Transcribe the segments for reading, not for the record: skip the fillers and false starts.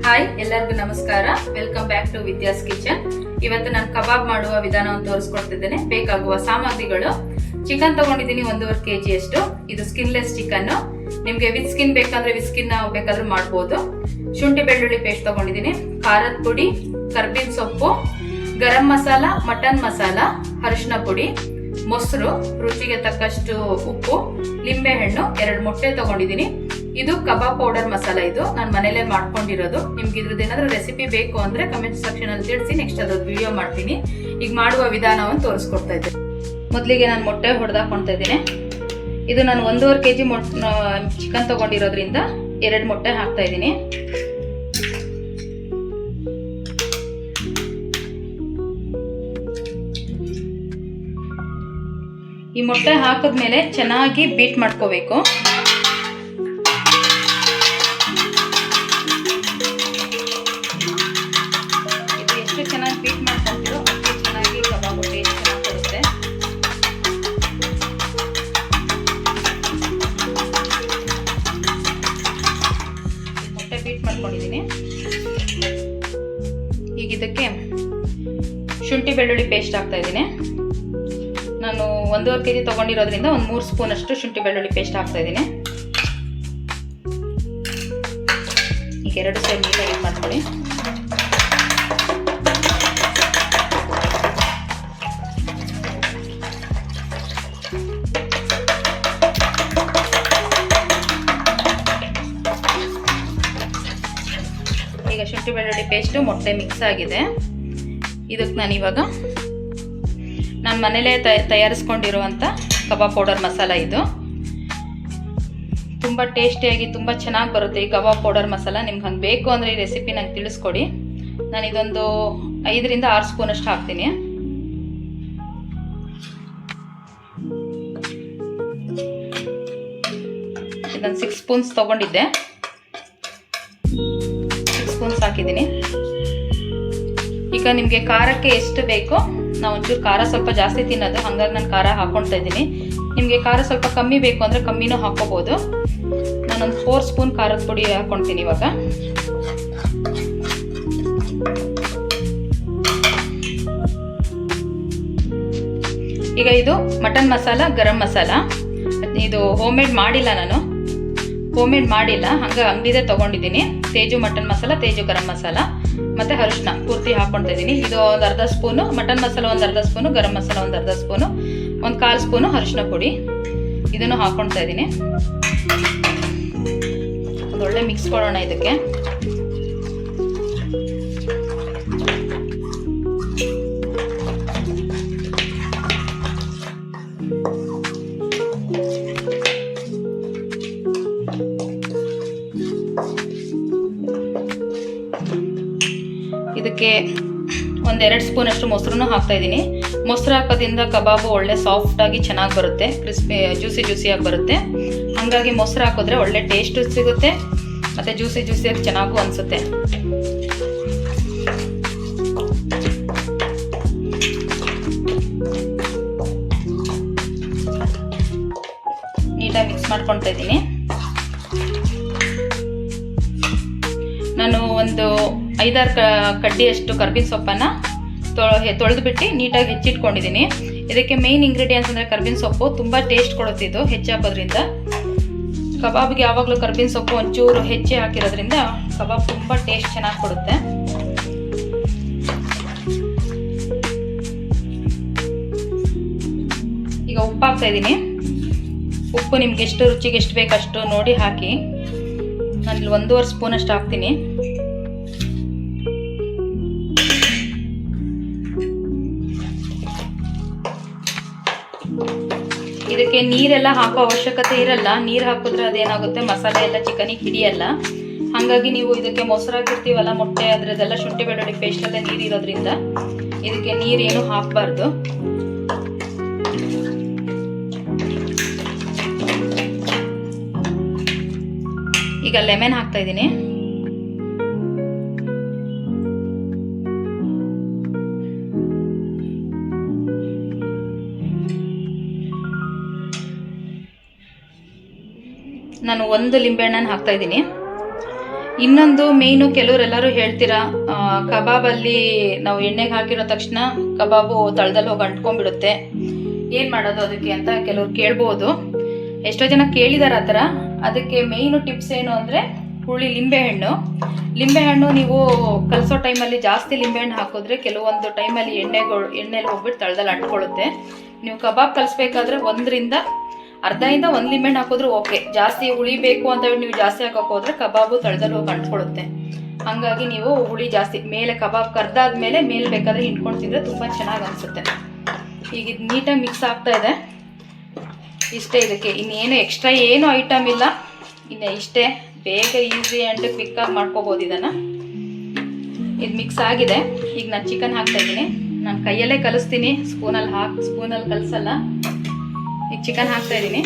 Hi ಎಲ್ಲರಿಗೂ ನಮಸ್ಕಾರ. Welcome back to Vidya's kitchen. ಇವತ್ತು ನಾನು ಕಬಾಬ್ ಮಾಡುವ ವಿಧಾನವನ್ನು ತೋರಿಸ್ಕೊಡ್ತಿದ್ದೇನೆ. ಬೇಕಾಗುವ ಸಾಮಗ್ರಿಗಳು: ಚಿಕನ್ ತಗೊಂಡಿದ್ದೀನಿ 1.5 kg ಅಷ್ಟು. ಇದು ಸ್ಕಿನ್ಲೆಸ್ ಚಿಕನ್. ನಿಮ್ಗೆ ವಿತ್ ಸ್ಕಿನ್ ಬೇಕಂದ್ರೆ ವಿತ್ ಸ್ಕಿನ್ ಬೇಕಾದ್ರೂ ಮಾಡಬಹುದು. ಶುಂಠಿ ಬೆಳ್ಳುಳ್ಳಿ ಪೇಸ್ಟ್ ತಗೊಂಡಿದ್ದೀನಿ, ಖಾರದ ಪುಡಿ, ಕರ್ಬೇವಿನ ಸೊಪ್ಪು, ಗರಂ ಮಸಾಲ, ಮಟನ್ ಮಸಾಲ, ಅರಿಶಿನ ಪುಡಿ, ಮೊಸರು, ರುಚಿಗೆ ತಕ್ಕಷ್ಟು ಉಪ್ಪು, ಲಿಂಬೆ ಹಣ್ಣು, 2 ಮೊಟ್ಟೆ ತಗೊಂಡಿದ್ದೀನಿ. ಇದು ಕಬಾಬ್ ಪೌಡರ್ ಮಸಾಲ. ಇದು ನಾನು ಮನೇಲೆ ಮಾಡ್ಕೊಂಡಿರೋದು. ನಿಮ್ಗೆ ಇದ್ರದ್ದು ಏನಾದ್ರು ರೆಸಿಪಿ ಬೇಕು ಅಂದ್ರೆ ಕಮೆಂಟ್ ಸೆಕ್ಷನ್ ಅಲ್ಲಿ ತಿಳಿಸಿ. ನೆಕ್ಸ್ಟ್ ಅದ್ರದ್ದು ವಿಡಿಯೋ ಮಾಡ್ತೀನಿ. ಈಗ ಮಾಡುವ ವಿಧಾನವನ್ನು ತೋರಿಸ್ಕೊಡ್ತಾ ಇದ್ದೀನಿ. ಮೊದಲಿಗೆ ನಾನು ಮೊಟ್ಟೆ ಹೊಡೆದಾಕೊಳ್ತಾ ಇದ್ದೀನಿ. ಇದು ನಾನು 1.5 kg ಚಿಕನ್ ತಗೊಂಡಿರೋದ್ರಿಂದ 2 ಮೊಟ್ಟೆ ಹಾಕ್ತಾ ಇದ್ದೀನಿ. ಈ ಮೊಟ್ಟೆ ಹಾಕಿದ್ಮೇಲೆ ಚೆನ್ನಾಗಿ ಬೀಟ್ ಮಾಡ್ಕೋಬೇಕು. ಇದು ಎಷ್ಟು ಚೆನ್ನಾಗಿ ಬೀಟ್ ಮಾಡ್ಕೊತೀರೋ ಅಷ್ಟು ಚೆನ್ನಾಗಿ ಕಬಾಬ್ ಟೇಸ್ಟ್ ಚೆನ್ನಾಗಿ ಕೊಡುತ್ತೆ. ಮೊಟ್ಟೆ ಬೀಟ್ ಮಾಡ್ಕೊಂಡಿದ್ದೀನಿ. ಈಗ ಇದಕ್ಕೆ ಶುಂಠಿ ಬೆಳ್ಳುಳ್ಳಿ ಪೇಸ್ಟ್ ಹಾಕ್ತಾ ಇದ್ದೀನಿ. ನಾನು 1.5 kg ತಗೊಂಡಿರೋದ್ರಿಂದ 3 ಸ್ಪೂನ್ ಅಷ್ಟು ಶುಂಠಿ ಬೆಳ್ಳುಳ್ಳಿ ಪೇಸ್ಟ್ ಹಾಕ್ತಾ ಇದ್ದೀನಿ. ಈಗ 2 ಸೈಡ್ ನೀಟಾಗಿ ಇದು ಮಾಡ್ಕೊಳ್ಳಿ. ಈಗ ಶುಂಠಿ ಬೆಳ್ಳುಳ್ಳಿ ಪೇಸ್ಟು ಮೊಟ್ಟೆ ಮಿಕ್ಸ್ ಆಗಿದೆ. ಇದಕ್ಕೆ ನಾನು ಇವಾಗ ನಾನು ಮನೇಲೇ ತಯಾರಿಸ್ಕೊಂಡಿರುವಂಥ ಕಬಾಬ್ ಪೌಡರ್ ಮಸಾಲ. ಇದು ತುಂಬ ಟೇಸ್ಟಿಯಾಗಿ ತುಂಬ ಚೆನ್ನಾಗಿ ಬರುತ್ತೆ ಈ ಕಬಾಬ್ ಪೌಡರ್ ಮಸಾಲ. ನಿಮ್ಗೆ ಹಂಗೆ ಬೇಕು ಅಂದರೆ ಈ ರೆಸಿಪಿ ನಂಗೆ ತಿಳಿಸ್ಕೊಡಿ. ನಾನು ಇದೊಂದು 5 ರಿಂದ 6 ಸ್ಪೂನ್ ಅಷ್ಟು ಹಾಕ್ತೀನಿ. ಇದೊಂದು 6 ಸ್ಪೂನ್ಸ್ ತೊಗೊಂಡಿದ್ದೆ. 6 ಸ್ಪೂನ್ಸ್ ಹಾಕಿದ್ದೀನಿ. ಈಗ ನಿಮಗೆ ಖಾರಕ್ಕೆ ಎಷ್ಟು ಬೇಕೋ, ನಾವು ಒಂಚೂರು ಖಾರ ಸ್ವಲ್ಪ ಜಾಸ್ತಿ ತಿನ್ನೋದು, ಹಾಗಾಗಿ ನಾನು ಖಾರ ಹಾಕ್ಕೊಳ್ತಾ ಇದ್ದೀನಿ. ನಿಮಗೆ ಖಾರ ಸ್ವಲ್ಪ ಕಮ್ಮಿ ಬೇಕು ಅಂದರೆ ಕಮ್ಮಿನೂ ಹಾಕ್ಕೋಬೋದು. ನಾನೊಂದು 4 ಸ್ಪೂನ್ ಖಾರದ ಪುಡಿ ಹಾಕ್ಕೊಳ್ತೀನಿ ಇವಾಗ. ಈಗ ಇದು ಮಟನ್ ಮಸಾಲ, ಗರಂ ಮಸಾಲ. ಇದು ಹೋಮ್ ಮೇಡ್ ಮಾಡಿಲ್ಲ, ನಾನು ಹೋಮ್ ಮೇಡ್ ಮಾಡಿಲ್ಲ, ಹಂಗೆ ಅಂಗಡಿದೇ ತೊಗೊಂಡಿದ್ದೀನಿ. ತೇಜು ಮಟನ್ ಮಸಾಲ, ತೇಜು ಗರಂ ಮಸಾಲ ಮತ್ತು ಅರಿಶಿನ ಪೂರ್ತಿ ಹಾಕ್ಕೊಳ್ತಾ ಇದ್ದೀನಿ. ಇದು ಒಂದು 1/2 spoon mutton masala, 1/2 spoon garam masala, 1/2 spoon, 1/4 spoon ಅರಿಶಿನ ಪುಡಿ. ಇದನ್ನು ಹಾಕ್ಕೊಳ್ತಾ ಇದ್ದೀನಿ. ಒಳ್ಳೆ ಮಿಕ್ಸ್ ಕೊಡೋಣ ಇದಕ್ಕೆ. ಇದಕ್ಕೆ 1-2 ಸ್ಪೂನ್ ಅಷ್ಟು ಮೊಸರನ್ನು ಹಾಕ್ತಾ ಇದ್ದೀನಿ. ಮೊಸರು ಹಾಕೋದ್ರಿಂದ ಕಬಾಬು ಒಳ್ಳೆ ಸಾಫ್ಟಾಗಿ ಚೆನ್ನಾಗಿ ಬರುತ್ತೆ, ಕ್ರಿಸ್ಪಿ ಜ್ಯೂಸಿಯಾಗಿ ಬರುತ್ತೆ. ಹಾಗಾಗಿ ಮೊಸರು ಹಾಕಿದ್ರೆ ಒಳ್ಳೆ ಟೇಸ್ಟು ಸಿಗುತ್ತೆ ಮತ್ತು ಜ್ಯೂಸಿಯಾಗಿ ಚೆನ್ನಾಗೂ ಅನಿಸುತ್ತೆ. ನೀಟಾಗಿ ಮಿಕ್ಸ್ ಮಾಡ್ಕೊಳ್ತಾ ಇದ್ದೀನಿ. ನಾನು ಒಂದು 5-6 ಕಡ್ಡಿಯಷ್ಟು ಕರ್ಬೇವಿನ ಸೊಪ್ಪನ್ನು ತೊಳೆದು ಬಿಟ್ಟು ನೀಟಾಗಿ ಹೆಚ್ಚಿಟ್ಕೊಂಡಿದ್ದೀನಿ. ಇದಕ್ಕೆ ಮೇನ್ ಇಂಗ್ರೀಡಿಯೆಂಟ್ಸ್ ಅಂದರೆ ಕರ್ಬೇವಿನ ಸೊಪ್ಪು. ತುಂಬ ಟೇಸ್ಟ್ ಕೊಡುತ್ತೆ ಇದು ಹೆಚ್ಚು ಹಾಕೋದ್ರಿಂದ. ಕಬಾಬ್ಗೆ ಯಾವಾಗಲೂ ಕರ್ಬೇವಿನ ಸೊಪ್ಪು ಒಂಚೂರು ಹೆಚ್ಚಿ ಹಾಕಿರೋದ್ರಿಂದ ಕಬಾಬ್ ತುಂಬ ಟೇಸ್ಟ್ ಚೆನ್ನಾಗಿ ಕೊಡುತ್ತೆ. ಈಗ ಉಪ್ಪು ಹಾಕ್ತಾ ಇದ್ದೀನಿ. ಉಪ್ಪು ನಿಮ್ಗೆ ಎಷ್ಟು ರುಚಿಗೆ ಎಷ್ಟು ಬೇಕಷ್ಟು ನೋಡಿ ಹಾಕಿ. ನಾನಿಲ್ಲಿ 1.5 ಸ್ಪೂನ್ ಅಷ್ಟು ಹಾಕ್ತೀನಿ. ಇದಕ್ಕೆ ನೀರೆಲ್ಲ ಹಾಕೋ ಅವಶ್ಯಕತೆ ಇರಲ್ಲ. ನೀರು ಹಾಕಿದ್ರೆ ಅದೇನಾಗುತ್ತೆ, ಮಸಾಲೆ ಎಲ್ಲ ಚಿಕನಿಗೆ ಹಿಡಿಯಲ್ಲ. ಹಾಗಾಗಿ ನೀವು ಇದಕ್ಕೆ ಮೊಸರು ಹಾಕಿರ್ತೀವಲ್ಲ, ಮೊಟ್ಟೆ ಅದರದೆಲ್ಲ ಶುಂಠಿ ಬೆಳ್ಳುಳ್ಳಿ ಪೇಸ್ಟ್ ಎಲ್ಲ ನೀರು ಇರೋದ್ರಿಂದ ಇದಕ್ಕೆ ನೀರೇನು ಹಾಕಬಾರ್ದು. ಈಗ ಲೆಮನ್ ಹಾಕ್ತಾ ಇದ್ದೀನಿ. ನಾನು 1 ಲಿಂಬೆಹಣ್ಣನ್ನು ಹಾಕ್ತಾ ಇದ್ದೀನಿ. ಇನ್ನೊಂದು ಮೇಯ್ನು, ಕೆಲವರೆಲ್ಲರೂ ಹೇಳ್ತೀರಾ ಕಬಾಬಲ್ಲಿ ನಾವು ಎಣ್ಣೆಗೆ ಹಾಕಿರೋ ತಕ್ಷಣ ಕಬಾಬು ತಳದಲ್ಲಿ ಹೋಗಿ ಅಂಟ್ಕೊಂಡ್ಬಿಡುತ್ತೆ, ಏನು ಮಾಡೋದು ಅದಕ್ಕೆ ಅಂತ ಕೆಲವ್ರು ಕೇಳ್ಬೋದು. ಎಷ್ಟೋ ಜನ ಕೇಳಿದಾರೆ ಆ ಥರ. ಅದಕ್ಕೆ ಮೇಯ್ನು ಟಿಪ್ಸ್ ಏನು ಅಂದರೆ ಲಿಂಬೆಹಣ್ಣು ನೀವು ಕಲಸೋ ಟೈಮಲ್ಲಿ ಜಾಸ್ತಿ ಲಿಂಬೆಹಣ್ಣು ಹಾಕಿದ್ರೆ ಕೆಲವೊಂದು ಟೈಮಲ್ಲಿ ಎಣ್ಣೆಲಿ ಹೋಗ್ಬಿಟ್ಟು ತಳದಲ್ಲಿ ಅಂಟ್ಕೊಳ್ಳುತ್ತೆ. ನೀವು ಕಬಾಬ್ ಕಲಿಸ್ಬೇಕಾದ್ರೆ 1 ಅರ್ಧದಿಂದ 1 ಲಿಂಬೆಹಣ್ಣು ಹಾಕಿದ್ರು ಓಕೆ. ಜಾಸ್ತಿ ಹುಳಿ ಬೇಕು ಅಂತ ನೀವು ಜಾಸ್ತಿ ಹಾಕೋಕೆ ಹೋದ್ರೆ ಕಬಾಬು ತಳದಲ್ಲಿ ಹೋಗಿ ಅಂಟ್ಕೊಳ್ಳುತ್ತೆ. ಹಾಗಾಗಿ ನೀವು ಹುಳಿ ಜಾಸ್ತಿ ಮೇಲೆ ಕಬಾಬ್ ಕರ್ದಾದ್ಮೇಲೆ ಮೇಲೆ ಬೇಕಾದ್ರೆ ಹಿಂಡ್ಕೊಂಡು ತಿಂದರೆ ತುಂಬ ಚೆನ್ನಾಗಿ ಅನಿಸುತ್ತೆ. ಈಗ ಇದು ನೀಟಾಗಿ ಮಿಕ್ಸ್ ಆಗ್ತಾ ಇದೆ. ಇಷ್ಟೇ, ಇದಕ್ಕೆ ಇನ್ನೇನು ಎಕ್ಸ್ಟ್ರಾ ಏನು ಐಟಮ್ ಇಲ್ಲ. ಇನ್ನು ಇಷ್ಟೇ, ಬೇಗ ಈಸಿ ಆ್ಯಂಡ್ ಕ್ವಿಕ್ಕಾಗಿ ಮಾಡ್ಕೋಬೋದು ಇದನ್ನು. ಇದು ಮಿಕ್ಸ್ ಆಗಿದೆ. ಈಗ ನಾನು ಚಿಕನ್ ಹಾಕ್ತಾಯಿದ್ದೀನಿ. ನಾನು ಕೈಯಲ್ಲೇ ಕಲಿಸ್ತೀನಿ, ಸ್ಪೂನಲ್ಲಿ ಕಲಿಸಲ್ಲ. ಈಗ ಚಿಕನ್ ಹಾಕ್ತಾಯಿದ್ದೀನಿ.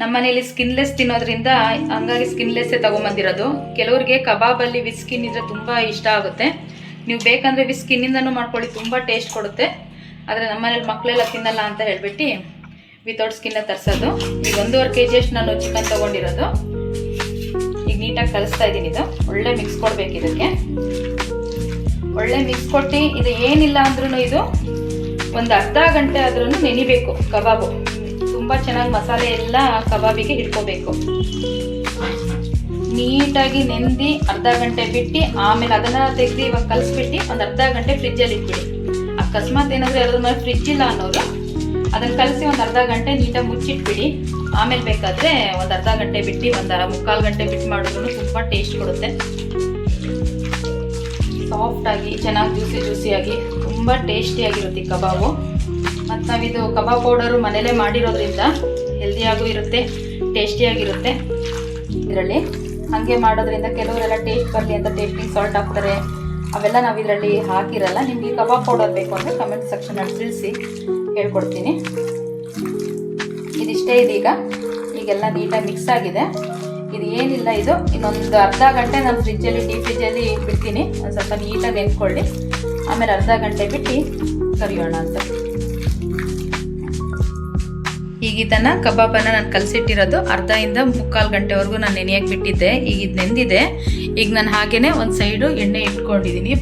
ನಮ್ಮ ಮನೇಲಿ ಸ್ಕಿನ್ಲೆಸ್ ತಿನ್ನೋದ್ರಿಂದ ಹಂಗಾಗಿ ಸ್ಕಿನ್ಲೆಸ್ಸೇ ತೊಗೊಂಬಂದಿರೋದು. ಕೆಲವ್ರಿಗೆ ಕಬಾಬಲ್ಲಿ ವಿತ್ ಸ್ಕಿನ್ ಇದ್ರೆ ತುಂಬ ಇಷ್ಟ ಆಗುತ್ತೆ. ನೀವು ಬೇಕಂದರೆ ವಿತ್ ಸ್ಕಿನ್ನಿಂದನೂ ಮಾಡ್ಕೊಳ್ಳಿ, ತುಂಬ ಟೇಸ್ಟ್ ಕೊಡುತ್ತೆ. ಆದರೆ ನಮ್ಮ ಮನೇಲಿ ಮಕ್ಕಳೆಲ್ಲ ತಿನ್ನಲ್ಲ ಅಂತ ಹೇಳ್ಬಿಟ್ಟು ವಿತೌಟ್ ಸ್ಕಿನ್ನ ತರಿಸೋದು. ಈಗ 1.5 kg ಅಷ್ಟು ನಾನು ಚಿಕನ್ ತೊಗೊಂಡಿರೋದು. ಈಗ ನೀಟಾಗಿ ಕಲಿಸ್ತಾ ಇದ್ದೀನಿ. ಇದು ಒಳ್ಳೆ ಮಿಕ್ಸ್ ಕೊಡಬೇಕು. ಇದಕ್ಕೆ ಒಳ್ಳೆ ಮಿಕ್ಸ್ ಕೊಟ್ಟು ಇದು ಏನಿಲ್ಲ ಅಂದ್ರೂ ಇದು ಒಂದು ಅರ್ಧ ಗಂಟೆ ಆದ್ರೂ ನೆನಿಬೇಕು. ಕಬಾಬು ತುಂಬ ಚೆನ್ನಾಗಿ ಮಸಾಲೆ ಎಲ್ಲ ಕಬಾಬಿಗೆ ಹಿಡ್ಕೋಬೇಕು. ನೀಟಾಗಿ ನೆಂದು ಅರ್ಧ ಗಂಟೆ ಬಿಟ್ಟು ಆಮೇಲೆ ಅದನ್ನು ತೆಗೆದು ಇವಾಗ ಕಲಿಸ್ಬಿಟ್ಟು ಒಂದು ಅರ್ಧ ಗಂಟೆ ಫ್ರಿಜ್ಜಲ್ಲಿ ಇಟ್ಬಿಡಿ. ಅಕಸ್ಮಾತ್ ಏನಾದರೂ ಅದ್ರ ಮೇಲೆ ಫ್ರಿಜ್ ಇಲ್ಲ ಅನ್ನೋರು ಅದನ್ನು ಕಲಸಿ ಒಂದು ಅರ್ಧ ಗಂಟೆ ನೀಟಾಗಿ ಮುಚ್ಚಿಟ್ಬಿಡಿ. ಆಮೇಲೆ ಬೇಕಾದರೆ ಒಂದು ಅರ್ಧ ಗಂಟೆ ಬಿಟ್ಟು ಒಂದು ಮುಕ್ಕಾಲು ಗಂಟೆ ಬಿಟ್ಟು ಮಾಡಿದ್ರು ತುಂಬ ಟೇಸ್ಟ್ ಕೊಡುತ್ತೆ. ಸಾಫ್ಟಾಗಿ ಚೆನ್ನಾಗಿ ಜ್ಯೂಸಿಯಾಗಿ ತುಂಬ ಟೇಸ್ಟಿಯಾಗಿರುತ್ತೆ ಈ ಕಬಾಬು. ಮತ್ತು ನಾವಿದು ಕಬಾಬ್ ಪೌಡರು ಮನೇಲೇ ಮಾಡಿರೋದ್ರಿಂದ ಹೆಲ್ದಿಯಾಗೂ ಇರುತ್ತೆ, ಟೇಸ್ಟಿಯಾಗಿರುತ್ತೆ. ಇದರಲ್ಲಿ ಹಾಗೆ ಮಾಡೋದ್ರಿಂದ ಕೆಲವರೆಲ್ಲ ಟೇಸ್ಟ್ ಬರಲಿ ಅಂತ ಟೇಸ್ಟಿಂಗ್ ಸಾಲ್ಟ್ ಹಾಕ್ತಾರೆ. ಅವೆಲ್ಲ ನಾವು ಇದರಲ್ಲಿ ಹಾಕಿರಲ್ಲ. ನಿಮಗೆ ಕಬಾಬ್ ಪೌಡರ್ ಬೇಕು ಅಂದರೆ ಕಮೆಂಟ್ ಸೆಕ್ಷನಲ್ಲಿ ತಿಳಿಸಿ, ಹೇಳ್ಕೊಡ್ತೀನಿ. ಇದಿಷ್ಟೇ ಇದೀಗ. ಈಗೆಲ್ಲ ನೀಟಾಗಿ ಮಿಕ್ಸ್ ಆಗಿದೆ. ಇದು ಏನಿಲ್ಲ, ಇದು ಇನ್ನೊಂದು ಅರ್ಧ ಗಂಟೆ ನಾನು ಡೀಪ್ ಫ್ರಿಜ್ಜಲ್ಲಿ ಬಿಡ್ತೀನಿ. ಒಂದು ಸ್ವಲ್ಪ ನೀಟಾಗಿ ನೆನ್ಕೊಳ್ಳಿ. ಆಮೇಲೆ ಅರ್ಧ ಗಂಟೆ ಬಿಟ್ಟು ಕರಿಯೋಣ ಅಂತ. ಈಗ ಇದನ್ನು ಕಬಾಬನ್ನು ನಾನು ಕಲಸಿಟ್ಟಿರೋದು ಅರ್ಧದಿಂದ ಮುಕ್ಕಾಲು ಗಂಟೆವರೆಗೂ ನಾನು ನೆನೆಯಕ್ಕೆ ಬಿಟ್ಟಿದ್ದೆ. ಈಗ ಇದು ನೆಂದಿದೆ. ಈಗ ನಾನು ಹಾಗೇ ಒಂದು ಸೈಡು ಎಣ್ಣೆ ಇಟ್ಕೊಂಡಿದ್ದೀನಿ.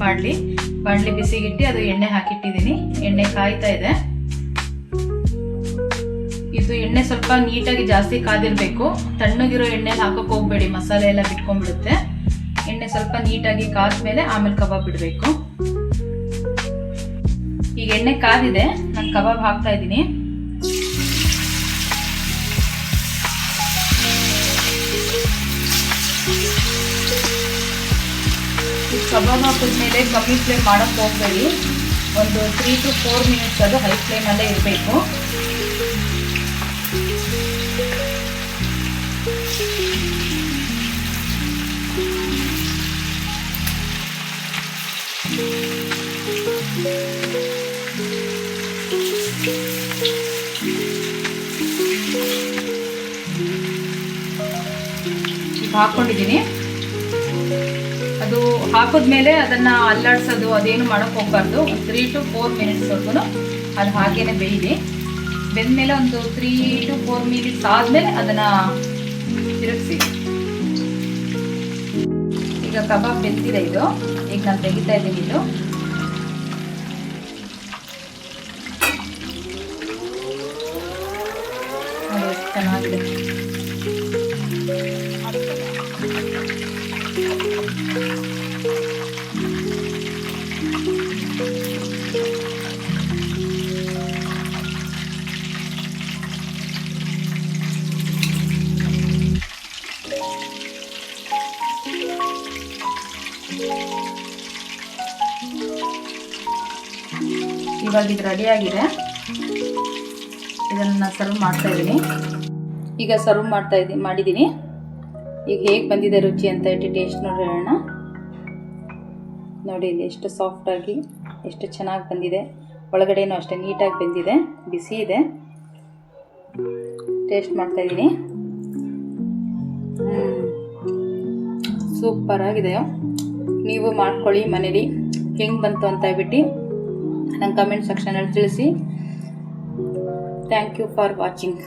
ಬಾಣಲಿ ಬಿಸಿಗಿಟ್ಟು ಅದು ಎಣ್ಣೆ ಹಾಕಿಟ್ಟಿದ್ದೀನಿ. ಎಣ್ಣೆ ಕಾಯ್ತಾ ಇದೆ. ಇದು ಎಣ್ಣೆ ಸ್ವಲ್ಪ ನೀಟಾಗಿ ಜಾಸ್ತಿ ಕಾದಿರಬೇಕು. ತಣ್ಣಗಿರೋ ಎಣ್ಣೆಲಿ ಹಾಕೋಕೆ ಹೋಗಬೇಡಿ, ಮಸಾಲೆ ಎಲ್ಲ ಬಿಟ್ಕೊಂಡ್ಬಿಡುತ್ತೆ. ಎಣ್ಣೆ ಸ್ವಲ್ಪ ನೀಟಾಗಿ ಕಾದ್ಮೇಲೆ ಆಮೇಲೆ ಕಬಾಬ್ ಬಿಡಬೇಕು. ಈಗ ಎಣ್ಣೆ ಕಾದಿದೆ. ನಾನು ಕಬಾಬ್ ಹಾಕ್ತಾ ಇದ್ದೀನಿ. ಕಬಾಬ್ ಹಾಕಿದ್ಮೇಲೆ ಕಮ್ಮಿ ಫ್ಲೇಮ್ ಮಾಡೋಕ್ಕೆ ಹೋಗಬೇಡಿ. ಒಂದು 3 to 4 ಮಿನಿಟ್ಸ್ ಅದು ಹೈ ಫ್ಲೇಮಲ್ಲೇ ಇರಬೇಕು. ಹಾಕ್ಕೊಂಡಿದ್ದೀನಿ. ಅದು ಹಾಕಿದ್ಮೇಲೆ ಅದನ್ನು ಅಲ್ಲಾಡ್ಸೋದು ಅದೇನು ಮಾಡೋಕ್ಕೆ ಹೋಗ್ಬಾರ್ದು. ಒಂದು 3 to 4 ಮಿನಿಟ್ಸ್ವರೆಗೂ ಅದು ಹಾಗೇ ಬೇಯಿದೆ. ಬೆಂದಮೇಲೆ ಒಂದು 3 to 4 ಮಿನಿಟ್ಸ್ ಆದಮೇಲೆ ಅದನ್ನು ತಿರುಗಿಸಿ. ಈಗ ಕಬಾಬ್ ಬೆಂದಿದೆ. ಇದು ಈಗ ನಾನು ತೆಗಿತಾ ಇದ್ದೀನಿ. ಇದು ಚೆನ್ನಾಗಿದೆ. ಇವಾಗ ಇದು ರೆಡಿಯಾಗಿದೆ. ಇದನ್ನು ನಾನು ಸರ್ವ್ ಮಾಡ್ತಾ ಇದ್ದೀನಿ. ಈಗ ಸರ್ವ್ ಮಾಡಿದ್ದೀನಿ. ಈಗ ಹೇಗೆ ಬಂದಿದೆ ರುಚಿ ಅಂತ ಟೇಸ್ಟ್ ನೋಡಿ ಹೇಳೋಣ. ನೋಡಿ ಇಲ್ಲಿ ಎಷ್ಟು ಸಾಫ್ಟಾಗಿ ಎಷ್ಟು ಚೆನ್ನಾಗಿ ಬಂದಿದೆ. ಒಳಗಡೆನೂ ಅಷ್ಟೇ ನೀಟಾಗಿ ಬೆಂದಿದೆ, ಬಿಸಿ ಇದೆ. ಟೇಸ್ಟ್ ಮಾಡ್ತಾಯಿದ್ದೀನಿ. ಸೂಪರಾಗಿದೆ. ನೀವು ಮಾಡ್ಕೊಳ್ಳಿ ಮನೇಲಿ. ಹೆಂಗೆ ಬಂತು ಅಂತ ಹೇಳ್ಬಿಟ್ಟು ನಂಗೆ ಕಮೆಂಟ್ ಸೆಕ್ಷನಲ್ಲಿ ತಿಳಿಸಿ. Thank you for watching.